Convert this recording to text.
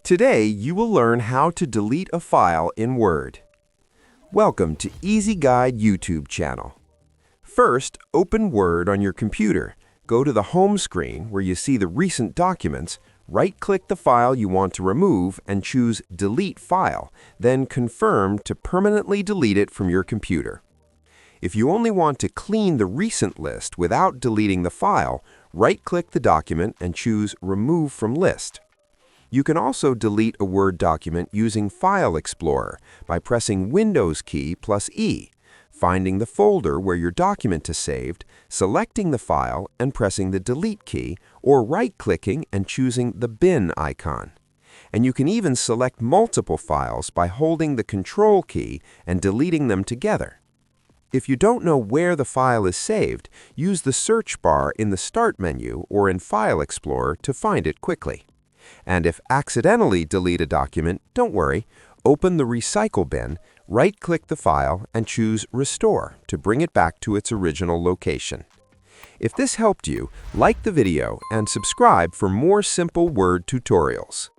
Today, you will learn how to delete a file in Word. Welcome to Easy Guide YouTube channel. First, open Word on your computer. Go to the home screen where you see the recent documents, right-click the file you want to remove and choose Delete File, then confirm to permanently delete it from your computer. If you only want to clean the recent list without deleting the file, right-click the document and choose Remove from List. You can also delete a Word document using File Explorer by pressing Windows key plus E, finding the folder where your document is saved, selecting the file and pressing the Delete key, or right-clicking and choosing the Bin icon. And you can even select multiple files by holding the Control key and deleting them together. If you don't know where the file is saved, use the search bar in the Start menu or in File Explorer to find it quickly. And if accidentally delete a document, don't worry. Open the Recycle bin, right-click the file, and choose Restore to bring it back to its original location. If this helped you, like the video and subscribe for more simple Word tutorials.